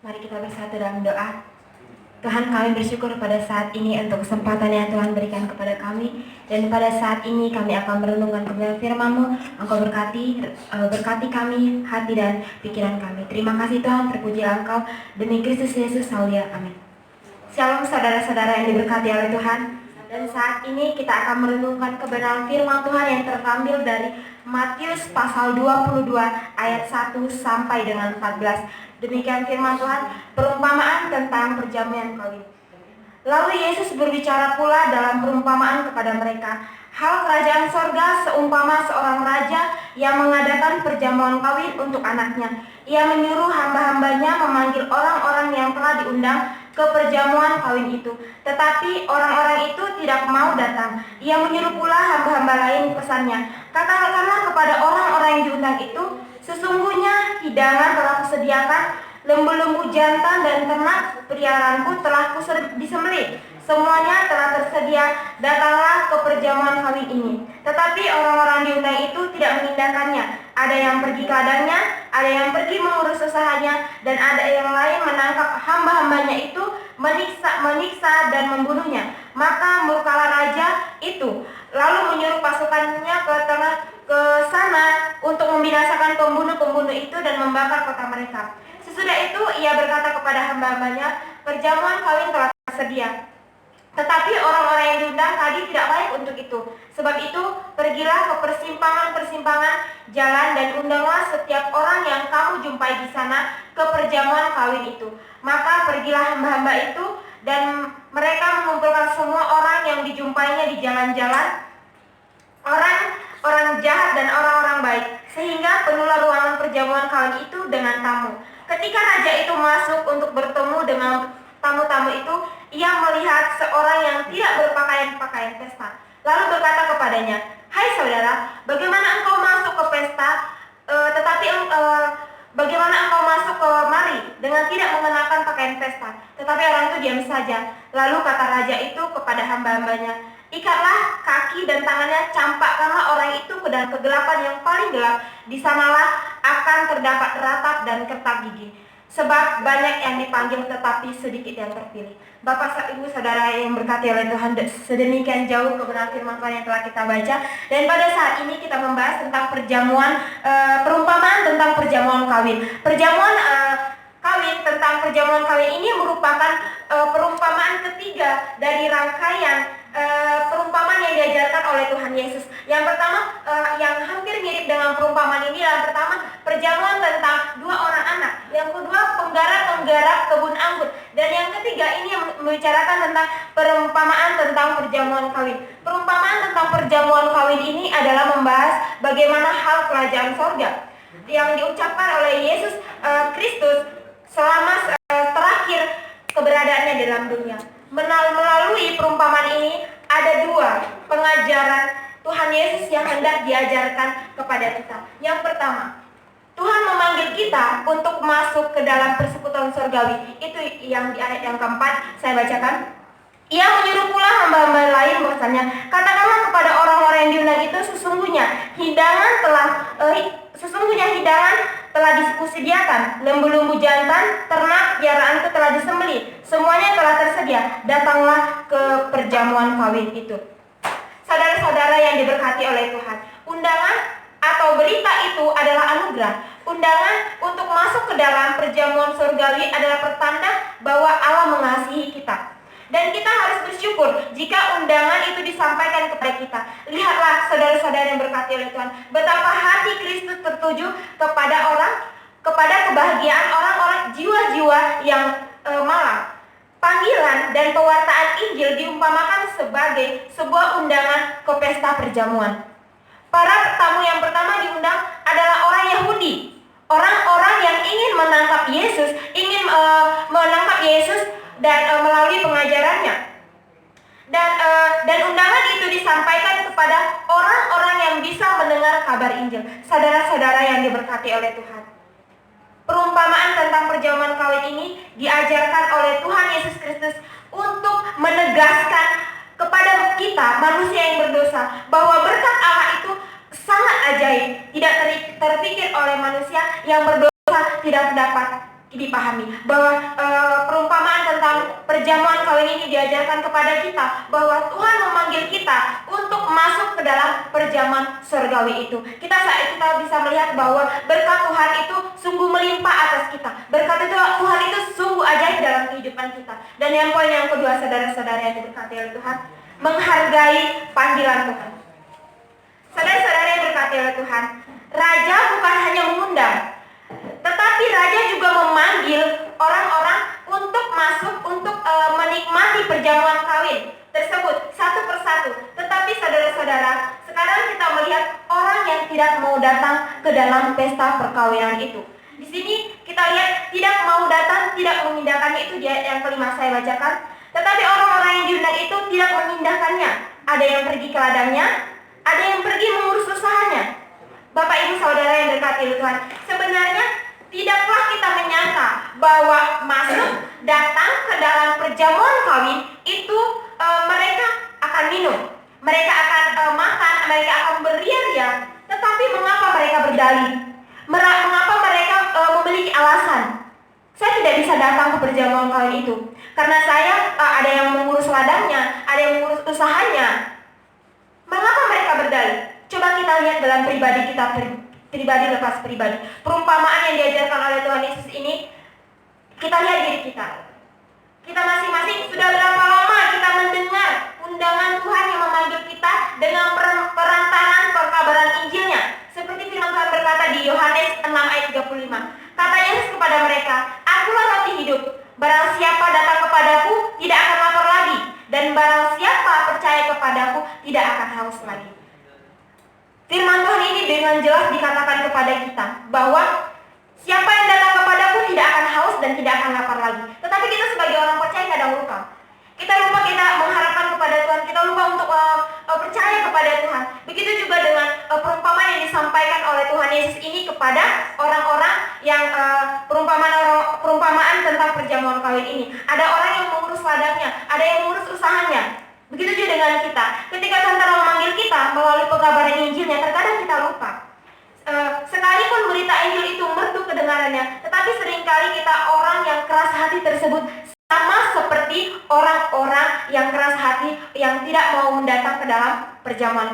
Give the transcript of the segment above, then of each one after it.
Mari kita bersatu dalam doa. Tuhan, kami bersyukur pada saat ini untuk kesempatan yang Tuhan berikan kepada kami. Dan pada saat ini kami akan merenungkan kebenaran firman-Mu. Engkau berkati kami, hati dan pikiran kami. Terima kasih Tuhan, terpujilah Engkau. Demi Kristus Yesus, haleluya, amin. Shalom saudara-saudara yang diberkati oleh Tuhan. Dan saat ini kita akan merenungkan kebenaran firman Tuhan yang terambil dari Matius pasal 22 ayat 1 sampai dengan 14. Demikian firman Tuhan, perumpamaan tentang perjamuan kawin. Lalu Yesus berbicara pula dalam perumpamaan kepada mereka. Hal kerajaan sorga seumpama seorang raja yang mengadakan perjamuan kawin untuk anaknya. Ia menyuruh hamba-hambanya memanggil orang-orang yang telah diundang ke perjamuan kawin itu. Tetapi orang-orang itu tidak mau datang. Ia menyuruh pula hamba-hamba lain pesannya. Katakanlah kepada orang-orang yang diundang itu, sesungguhnya hidangan telah kusediakan, lembu-lembu jantan dan ternak peliharaanku telah disembelih. Semuanya telah tersedia, datanglah ke perjamuan kawin ini. Tetapi orang-orang diundang itu tidak mengindahkannya. Ada yang pergi ke ladangnya, ada yang pergi mengurus usahanya, dan ada yang lain menangkap hamba-hambanya itu, menyiksa dan membunuhnya. Maka murkalah raja itu, lalu menyuruh pasukannya ke sana untuk membinasakan pembunuh-pembunuh itu dan membakar kota mereka. Sesudah itu ia berkata kepada hamba-hambanya, perjamuan kawin telah tersedia, tetapi orang-orang yang diundang tadi tidak layak untuk itu. Sebab itu pergilah ke persimpangan-persimpangan jalan dan undanglah setiap orang yang kamu jumpai di sana ke perjamuan kawin itu. Maka pergilah hamba-hamba itu, dan mereka mengumpulkan semua orang yang dijumpainya di jalan-jalan, orang jahat dan orang-orang baik, sehingga penuhlah ruangan perjamuan kawin itu dengan tamu. Ketika raja itu masuk untuk bertemu dengan tamu-tamu itu, ia melihat seorang yang tidak berpakaian pesta. Lalu berkata kepadanya, "Hai saudara, bagaimana engkau masuk ke pesta, bagaimana engkau masuk kemari dengan tidak mengenakan pakaian pesta?" Tetapi orang itu diam saja. Lalu kata raja itu kepada hamba-hambanya, "Ikatlah kaki dan tangannya, campakkanlah orang itu ke dalam kegelapan yang paling gelap. Di sanalah akan terdapat ratap dan kertak gigi. Sebab banyak yang dipanggil tetapi sedikit yang terpilih." Bapak, Ibu, Saudara yang berkati oleh Tuhan, sedemikian jauh kebenaran firman Tuhan yang telah kita baca. Dan pada saat ini kita membahas tentang perumpamaan tentang perjamuan kawin. Tentang perjamuan kawin ini merupakan perumpamaan ketiga dari rangkaian perumpamaan yang diajarkan oleh Tuhan Yesus. Yang pertama, yang hampir mirip dengan perumpamaan ini, yang pertama perjamuan tentang dua orang anak, yang kedua penggarap kebun anggur, dan yang ketiga ini membicarakan tentang perumpamaan tentang perjamuan kawin. Perumpamaan tentang perjamuan kawin ini adalah membahas bagaimana hal kerajaan sorga yang diucapkan oleh Yesus Kristus selama terakhir keberadaannya dalam dunia. Melalui perumpamaan ini ada dua pengajaran Tuhan Yesus yang hendak diajarkan kepada kita. Yang pertama, Tuhan memanggil kita untuk masuk ke dalam persekutuan surgawi. Itu yang di ayat yang keempat saya bacakan. Ia menyuruh pula hamba-hamba lain bahwasanya, katakanlah kepada orang-orang yang diundang itu, sesungguhnya hidangan telah disediakan, lembu-lembu jantan, ternak piaraan itu telah disembelih, semuanya telah tersedia, datanglah ke perjamuan kawin itu. Saudara-saudara yang diberkati oleh Tuhan, undangan atau berita itu adalah anugerah. Undangan untuk masuk ke dalam perjamuan surgawi adalah pertanda bahwa Allah mengasihi kita. Dan kita harus bersyukur jika undangan itu disampaikan kepada kita. Lihatlah saudara-saudara yang berkati oleh Tuhan, betapa hati Kristus tertuju kepada kebahagiaan orang-orang, jiwa-jiwa yang malang. Panggilan dan pewartaan Injil diumpamakan sebagai sebuah undangan ke pesta perjamuan. Para tamu yang pertama diundang adalah orang Yahudi, orang-orang yang ingin menangkap Yesus, dan melalui pengajarannya. Dan undangan itu disampaikan kepada orang-orang yang bisa mendengar kabar Injil. Saudara-saudara yang diberkati oleh Tuhan, perumpamaan tentang perjamuan kawin ini diajarkan oleh Tuhan Yesus Kristus untuk menegaskan kepada kita, manusia yang berdosa, bahwa berkat Allah itu sangat ajaib, tidak terpikir oleh manusia yang berdosa tidak terdapat dipahami bahwa perumpamaan tentang perjamuan kawin ini diajarkan kepada kita bahwa Tuhan memanggil kita untuk masuk ke dalam perjamuan surgawi itu. Kita bisa melihat bahwa berkat Tuhan itu sungguh melimpah atas kita. Berkat itu Tuhan itu sungguh ajaib dalam kehidupan kita. Dan yang poin yang kedua, saudara-saudara yang diberkati oleh Tuhan, menghargai panggilan Tuhan. Saudara-saudara yang diberkati oleh Tuhan, Raja bukan hanya mengundang, tetapi Raja juga memanggil orang-orang untuk masuk, untuk menikmati perjamuan kawin tersebut satu persatu. Tetapi saudara-saudara, sekarang kita melihat orang yang tidak mau datang ke dalam pesta perkawinan itu. Di sini kita lihat tidak mau datang, tidak mengindahkannya, itu yang kelima saya bacakan. Tetapi orang-orang yang diundang itu tidak mengindahkannya. Ada yang pergi ke ladangnya, ada yang pergi mengurus usahanya. Bapak Ibu Saudara yang berkati Tuhan, sebenarnya tidaklah kita menyangka bahwa masuk datang ke dalam perjamuan kawin itu mereka akan minum, mereka akan makan, mereka akan beria-ria. Tetapi mengapa mereka berdalih? Mengapa mereka memiliki alasan? Saya tidak bisa datang ke perjamuan kawin itu karena saya ada yang mengurus ladangnya, ada yang mengurus usahanya. Mengapa mereka berdalih? Coba kita lihat dalam pribadi kita, pribadi lepas pribadi. Perumpamaan yang diajarkan oleh Tuhan Yesus ini, kita lihat diri kita. Kita masing-masing sudah berapa lama kita mendengar undangan Tuhan yang memanggil kita dengan perantaran perkabaran Injilnya. Seperti firman Tuhan berkata di Yohanes 6 ayat 35. Kata Yesus kepada mereka, "Akulah roti hidup. Barang siapa datang kepadaku tidak akan lapar lagi, dan barang siapa percaya kepadaku tidak akan haus lagi." Firman Tuhan ini dengan jelas dikatakan kepada kita bahwa siapa yang datang kepadaku tidak akan haus dan tidak akan lapar lagi. Tetapi kita sebagai orang percaya kadang lupa. Kita lupa kita mengharapkan kepada Tuhan, kita lupa untuk percaya kepada Tuhan. Begitu juga dengan perumpamaan yang disampaikan oleh Tuhan Yesus ini kepada orang-orang yang perumpamaan tentang perjamuan kawin ini. Ada orang yang mengurus ladangnya, ada yang mengurus usahanya. Begitu juga dengan kita. Ketika Tuhan telah memanggil kita melalui pengabaran Injilnya, terkadang kita lupa. Sekalipun berita Injil itu merdu kedengarannya, tetapi seringkali kita orang yang keras hati tersebut sama seperti orang-orang yang keras hati yang tidak mau mendatang ke dalam perjamuan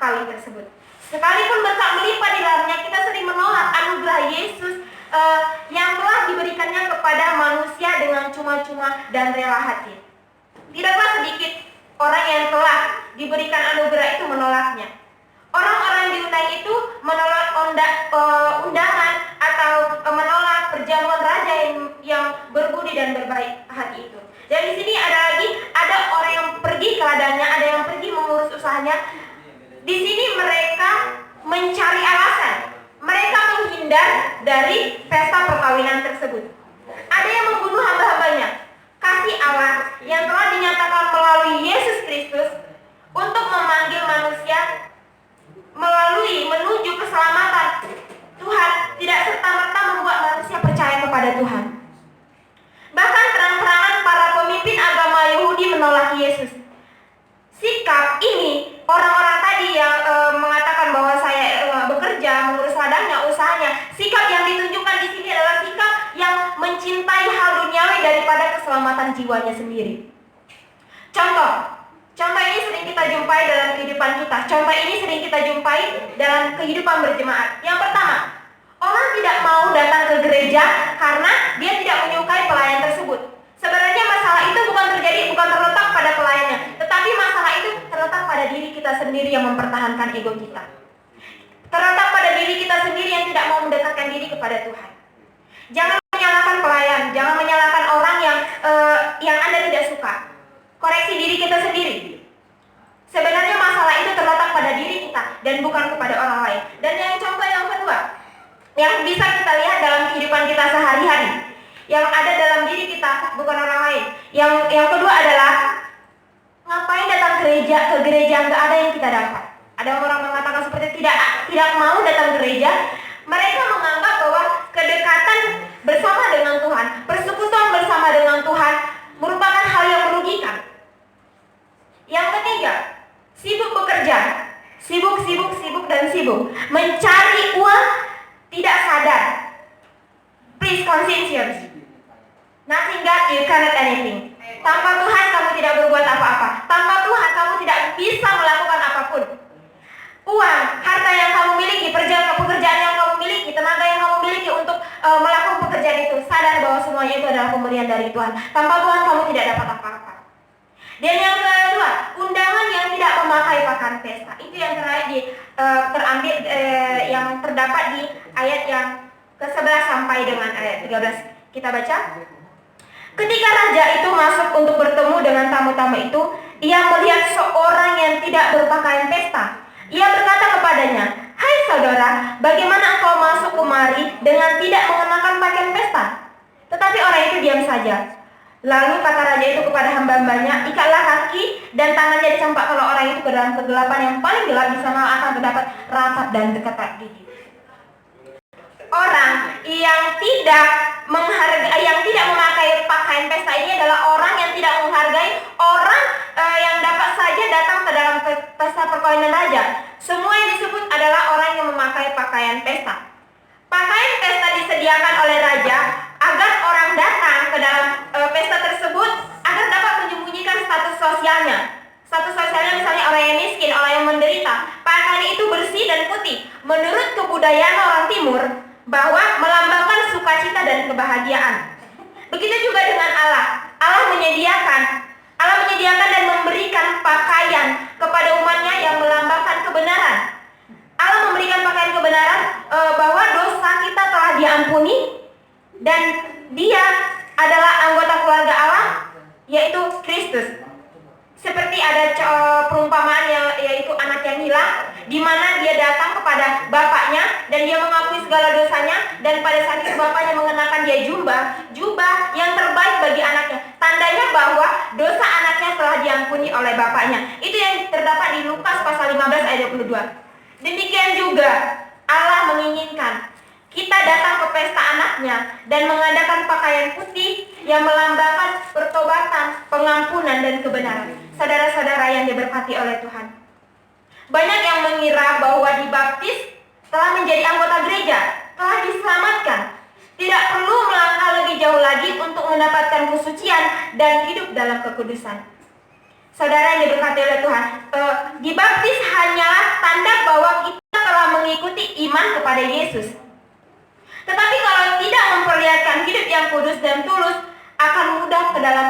kawin tersebut. Sekalipun berkat melimpah di dalamnya, kita sering menolak anugerah Yesus yang telah diberikannya kepada manusia dengan cuma-cuma dan rela hati. Tidaklah sedikit orang yang telah diberikan anugerah itu menolaknya. Orang-orang yang diundang itu menolak undangan atau menolak perjamuan raja yang berbudi dan berbaik hati itu. Dan di sini ada orang yang pergi ke ladangnya, ada yang pergi mengurus usahanya. Di sini mereka mencari alasan, mereka menghindar dari pesta perkawinan tersebut. Ada yang membunuh hamba-hambanya. Kasih Allah yang telah dinyatakan melalui Yesus Kristus untuk memanggil manusia melalui menuju keselamatan Tuhan tidak serta-merta membuat manusia percaya kepada Tuhan. Bahkan terang-terangan para pemimpin agama Yahudi menolak Yesus. Sikap ini orang-orang tadi yang mengatakan bahwa saya bekerja, mengurus ladangnya, usahanya, sikap yang ditunjukkan di sini adalah sikap yang mencintai hal duniawi daripada keselamatan jiwanya sendiri. Contoh ini sering kita jumpai dalam kehidupan kita. Contoh ini sering kita jumpai dalam kehidupan berjemaat. Yang pertama, orang tidak mau datang ke gereja karena dia tidak menyukai pelayan tersebut. Sebenarnya masalah itu bukan terletak pada pelayannya, tetapi masalah itu terletak pada diri kita sendiri yang mempertahankan ego kita. Terletak pada diri kita sendiri yang tidak mau mendekatkan diri kepada Tuhan. Jangan menyalahkan pelayan, jangan menyalahkan orang yang Anda tidak suka. Koreksi diri kita sendiri. Sebenarnya masalah itu terletak pada diri kita dan bukan kepada orang lain. Dan yang contoh yang kedua, yang bisa kita lihat dalam kehidupan kita sehari-hari, yang ada dalam diri kita bukan orang lain. Yang kedua adalah ngapain datang ke gereja nggak ada yang kita dapat. Ada orang mengatakan seperti tidak mau datang ke gereja. Mereka menganggap bahwa kedekatan bersama dengan Tuhan, persekutuan bersama dengan Tuhan merupakan hal yang merugikan. Yang ketiga, sibuk bekerja, sibuk, mencari uang tidak sadar Please conscientious. Nothing God, you cannot anything. Tanpa Tuhan kamu tidak berbuat apa-apa. Tanpa Tuhan kamu tidak bisa melakukan apapun. Uang, harta yang kamu miliki, pekerjaan yang kamu miliki, tenaga yang kamu miliki untuk melakukan pekerjaan itu, sadar bahwa semuanya itu adalah pemberian dari Tuhan. Tanpa Tuhan kamu tidak dapat apa-apa. Dan yang kedua, undangan yang tidak memakai pakaian pesta. Itu yang terambil yang terdapat di ayat yang ke-11 sampai dengan ayat 13. Kita baca. Ketika raja itu masuk untuk bertemu dengan tamu-tamu itu, ia melihat seorang yang tidak berpakaian pesta. Ia berkata kepadanya, "Hai saudara, bagaimana engkau masuk kemari dengan tidak mengenakan pakaian pesta?" Tetapi orang itu diam saja. Lalu kata raja itu kepada hamba-hambanya, "Ikatlah kaki dan tangannya dicampak kalau orang itu ke dalam kegelapan yang paling gelap, di sana akan terdapat ratap dan ketak gigi." Orang yang tidak memakai pakaian pesta ini adalah orang yang tidak menghargai orang yang dapat saja datang ke dalam pesta perkawinan raja. Semua yang disebut adalah orang yang memakai pakaian pesta. Pakaian pesta disediakan oleh raja agar orang datang ke dalam pesta tersebut agar dapat menyembunyikan status sosialnya. Status sosialnya misalnya orang yang miskin, orang yang menderita. Pakaian itu bersih dan putih. Menurut kebudayaan orang timur, bahwa melambangkan sukacita dan kebahagiaan. Begitu juga dengan Allah. Allah menyediakan dan memberikan pakaian kepada umatnya yang melambangkan kebenaran. Allah memberikan pakaian kebenaran bahwa dosa kita telah diampuni dan Dia adalah anggota keluarga Allah, yaitu Kristus. Seperti ada perumpamaan yaitu anak yang hilang, di mana dia datang kepada bapaknya dan dia mengakui segala dosanya, dan pada saat itu bapaknya mengenakan dia jubah yang terbaik bagi anaknya. Tandanya bahwa dosa anaknya telah diampuni oleh bapaknya. Itu yang terdapat di Lukas pasal 15 ayat 22. Demikian juga Allah menginginkan kita datang ke pesta anaknya dan mengadakan pakaian putih yang melambangkan pertobatan, pengampunan, dan kebenaran. Saudara-saudara yang diberkati oleh Tuhan, banyak yang mengira bahwa dibaptis telah menjadi anggota gereja, telah diselamatkan, tidak perlu melangkah lebih jauh lagi untuk mendapatkan kesucian dan hidup dalam kekudusan. Saudara yang diberkati oleh Tuhan, dibaptis hanyalah tanda bahwa kita telah mengikuti iman kepada Yesus. Tetapi kalau tidak memperlihatkan hidup yang kudus dan tulus, akan mudah ke dalam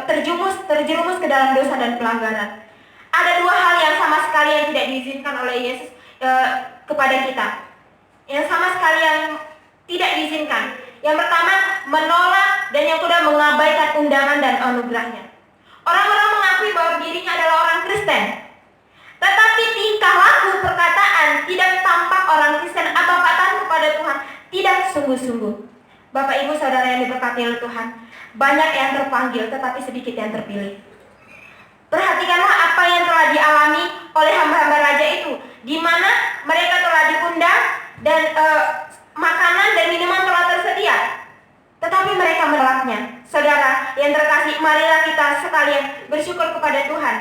terjerumus ke dalam dosa dan pelanggaran. Ada dua hal yang sama sekali yang tidak diizinkan oleh Yesus kepada kita. Yang sama sekali yang tidak diizinkan. Yang pertama, menolak, dan yang kedua, mengabaikan undangan dan anugerahnya. Orang-orang mengakui bahwa dirinya adalah orang Kristen, tetapi tingkah laku perkataan tidak tampak orang Kristen atau taat kepada Tuhan tidak sungguh-sungguh. Bapak Ibu Saudara yang diberkati oleh Tuhan, banyak yang terpanggil tetapi sedikit yang terpilih. Perhatikanlah apa yang telah dialami oleh hamba-hamba raja itu, di mana mereka telah diundang dan makanan dan minuman telah tersedia, tetapi mereka menolaknya. Saudara yang terkasih, marilah kita sekalian bersyukur kepada Tuhan,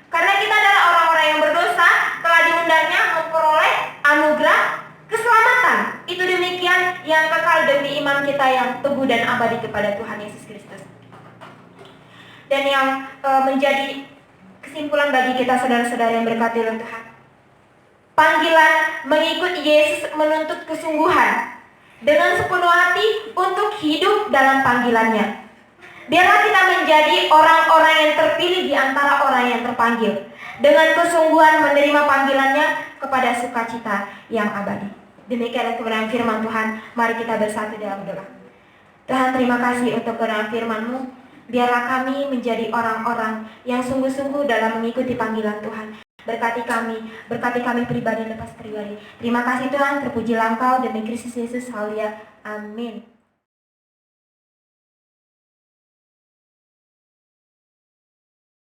karena kita adalah orang-orang yang berdosa, telah diundangnya memperoleh anugerah keselamatan. Itu demikian yang kekal demi iman kita yang teguh dan abadi kepada Tuhan Yesus Kristus. Dan yang menjadi kesimpulan bagi kita saudara-saudara yang berkati oleh Tuhan, panggilan mengikut Yesus menuntut kesungguhan dengan sepenuh hati untuk hidup dalam panggilannya. Biarlah kita menjadi orang-orang yang terpilih di antara orang yang terpanggil, dengan kesungguhan menerima panggilannya kepada sukacita yang abadi. Demikian kebenaran firman Tuhan. Mari kita bersatu dalam doa. Tuhan, terima kasih untuk kebenaran firman-Mu. Biarlah kami menjadi orang-orang yang sungguh-sungguh dalam mengikuti panggilan Tuhan. Berkati kami pribadi lepas pribadi. Terima kasih Tuhan, terpujilah Engkau demi Kristus Yesus. Haleluya. Amin.